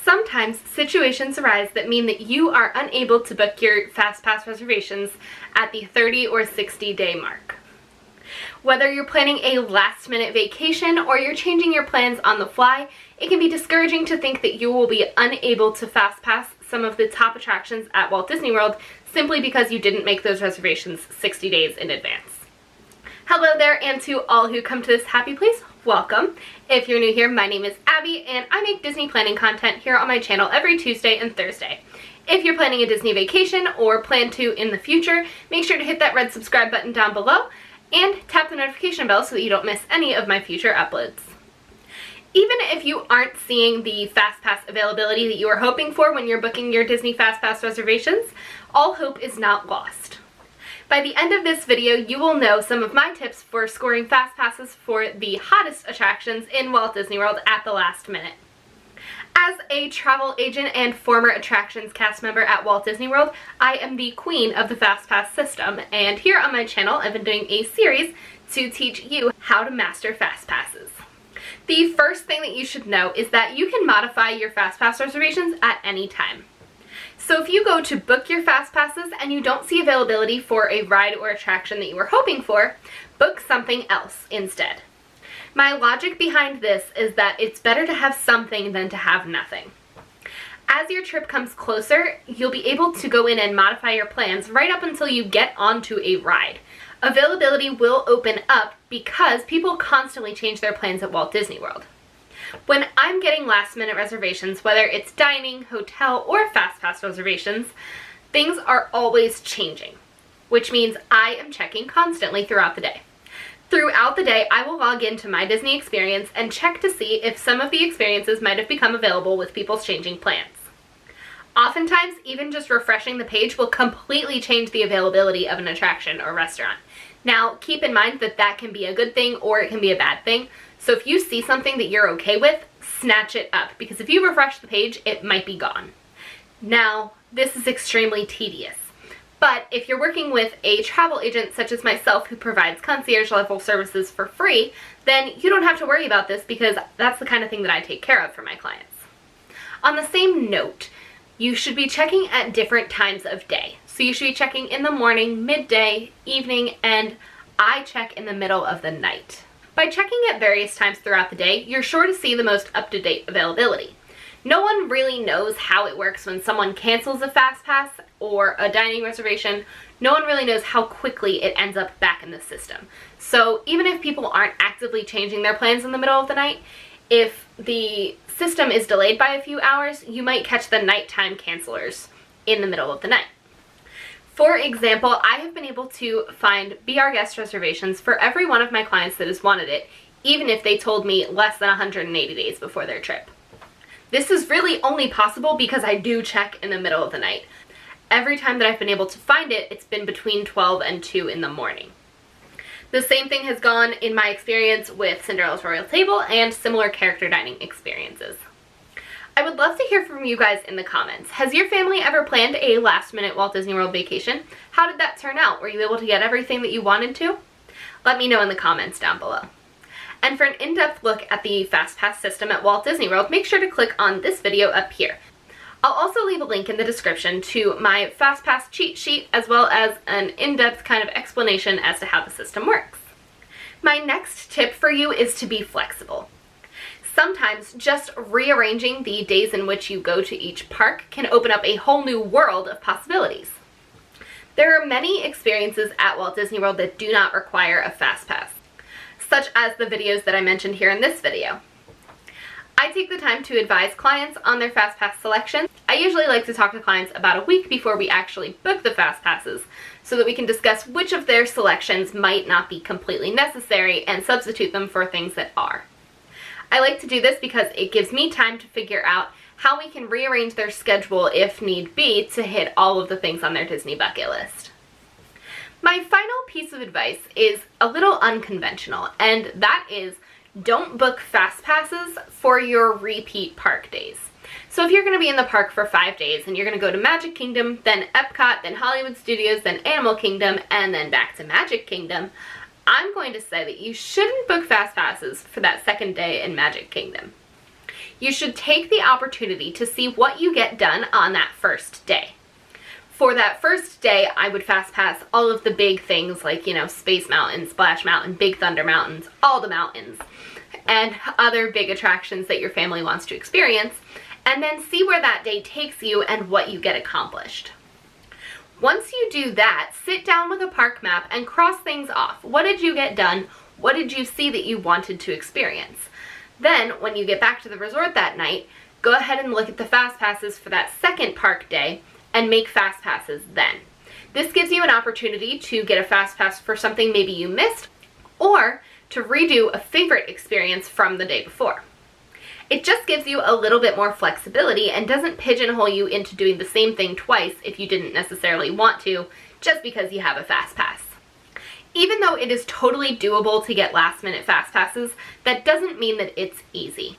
Sometimes situations arise that mean that you are unable to book your Fastpass reservations at the 30 or 60 day mark. Whether you're planning a last-minute vacation or you're changing your plans on the fly, it can be discouraging to think that you will be unable to Fastpass some of the top attractions at Walt Disney World simply because you didn't make those reservations 60 days in advance. Hello there, and to all who come to this happy place, welcome. If you're new here, my name is Abby, and I make Disney planning content here on my channel every Tuesday and Thursday. If you're planning a Disney vacation or plan to in the future, make sure to hit that red subscribe button down below and tap the notification bell so that you don't miss any of my future uploads. Even if you aren't seeing the Fastpass availability that you are hoping for when you're booking your Disney Fastpass reservations, all hope is not lost. By the end of this video, you will know some of my tips for scoring Fastpasses for the hottest attractions in Walt Disney World at the last minute. As a travel agent and former attractions cast member at Walt Disney World, I am the queen of the Fastpass system, and here on my channel I've been doing a series to teach you how to master Fastpasses. The first thing that you should know is that you can modify your Fastpass reservations at any time. So if you go to book your Fastpasses and you don't see availability for a ride or attraction that you were hoping for, book something else instead. My logic behind this is that it's better to have something than to have nothing. As your trip comes closer, you'll be able to go in and modify your plans right up until you get onto a ride. Availability will open up because people constantly change their plans at Walt Disney World. When I'm getting last-minute reservations, whether it's dining, hotel, or Fastpass reservations, things are always changing, which means I am checking constantly throughout the day. Throughout the day, I will log into my Disney experience and check to see if some of the experiences might have become available with people's changing plans. Oftentimes, even just refreshing the page will completely change the availability of an attraction or restaurant. Now, keep in mind that that can be a good thing or it can be a bad thing. So if you see something that you're okay with, snatch it up, because if you refresh the page, it might be gone. Now, this is extremely tedious, but if you're working with a travel agent such as myself who provides concierge level services for free, then you don't have to worry about this because that's the kind of thing that I take care of for my clients. On the same note, you should be checking at different times of day. So you should be checking in the morning, midday, evening, and I check in the middle of the night. By checking at various times throughout the day, you're sure to see the most up-to-date availability. No one really knows how it works when someone cancels a Fastpass or a dining reservation. No one really knows how quickly it ends up back in the system. So even if people aren't actively changing their plans in the middle of the night, if the system is delayed by a few hours, you might catch the nighttime cancelers in the middle of the night. For example, I have been able to find Be Our Guest reservations for every one of my clients that has wanted it, even if they told me less than 180 days before their trip. This is really only possible because I do check in the middle of the night. Every time that I've been able to find it, it's been between 12 and 2 in the morning. The same thing has gone in my experience with Cinderella's Royal Table and similar character dining experiences. I would love to hear from you guys in the comments. Has your family ever planned a last-minute Walt Disney World vacation? How did that turn out? Were you able to get everything that you wanted to? Let me know in the comments down below. And for an in-depth look at the Fastpass system at Walt Disney World, make sure to click on this video up here. I'll also leave a link in the description to my Fastpass cheat sheet as well as an in-depth kind of explanation as to how the system works. My next tip for you is to be flexible. Sometimes just rearranging the days in which you go to each park can open up a whole new world of possibilities. There are many experiences at Walt Disney World that do not require a Fastpass, such as the videos that I mentioned here in this video. I take the time to advise clients on their Fastpass selections. I usually like to talk to clients about a week before we actually book the Fastpasses so that we can discuss which of their selections might not be completely necessary and substitute them for things that are. I like to do this because it gives me time to figure out how we can rearrange their schedule if need be to hit all of the things on their Disney bucket list. My final piece of advice is a little unconventional, and that is don't book Fastpasses for your repeat park days. So if you're going to be in the park for 5 days and you're going to go to Magic Kingdom, then Epcot, then Hollywood Studios, then Animal Kingdom, and then back to Magic Kingdom, I'm going to say that you shouldn't book Fastpasses for that second day in Magic Kingdom. you should take the opportunity to see what you get done on that first day. For that first day, I would fast pass all of the big things like, Space Mountain, Splash Mountain, Big Thunder Mountains, all the mountains, and other big attractions that your family wants to experience, and then see where that day takes you and what you get accomplished. Once you do that, sit down with a park map and cross things off. What did you get done? What did you see that you wanted to experience? Then, when you get back to the resort that night, go ahead and look at the fast passes for that second park day and make fast passes then. This gives you an opportunity to get a fast pass for something maybe you missed, or to redo a favorite experience from the day before. It just gives you a little bit more flexibility and doesn't pigeonhole you into doing the same thing twice if you didn't necessarily want to, just because you have a fast pass. Even though it is totally doable to get last minute fast passes, that doesn't mean that it's easy.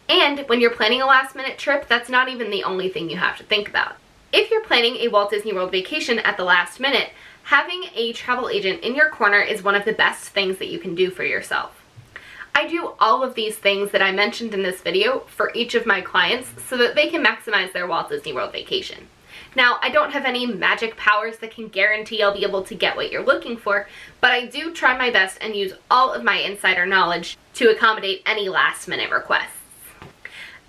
And when you're planning a last minute trip, that's not even the only thing you have to think about. If you're planning a Walt Disney World vacation at the last minute, having a travel agent in your corner is one of the best things that you can do for yourself. I do all of these things that I mentioned in this video for each of my clients so that they can maximize their Walt Disney World vacation. Now, I don't have any magic powers that can guarantee I'll be able to get what you're looking for, but I do try my best and use all of my insider knowledge to accommodate any last minute requests.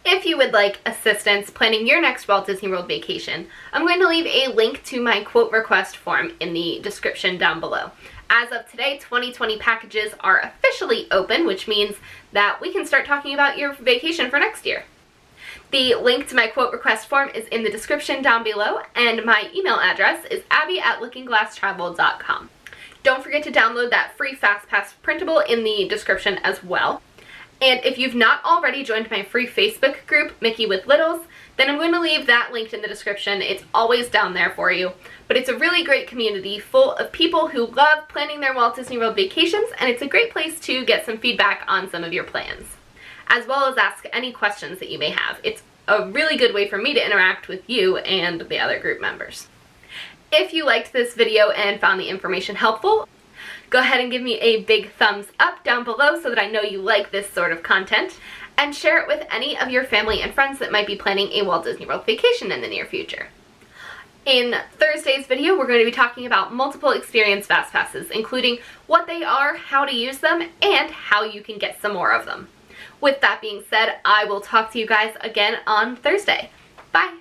If you would like assistance planning your next Walt Disney World vacation, I'm going to leave a link to my quote request form in the description down below. As of today, 2020 packages are officially open, which means that we can start talking about your vacation for next year. The link to my quote request form is in the description down below, and my email address is abby@lookingglasstravel.com. Don't forget to download that free FastPass printable in the description as well. And if you've not already joined my free Facebook group, Mickey with Littles, then I'm going to leave that linked in the description. It's always down there for you. But it's a really great community full of people who love planning their Walt Disney World vacations, and it's a great place to get some feedback on some of your plans, as well as ask any questions that you may have. It's a really good way for me to interact with you and the other group members. If you liked this video and found the information helpful, go ahead and give me a big thumbs up down below so that I know you like this sort of content, and share it with any of your family and friends that might be planning a Walt Disney World vacation in the near future. In Thursday's video, we're going to be talking about multiple experience fast passes, including what they are, how to use them, and how you can get some more of them. With that being said, I will talk to you guys again on Thursday. Bye!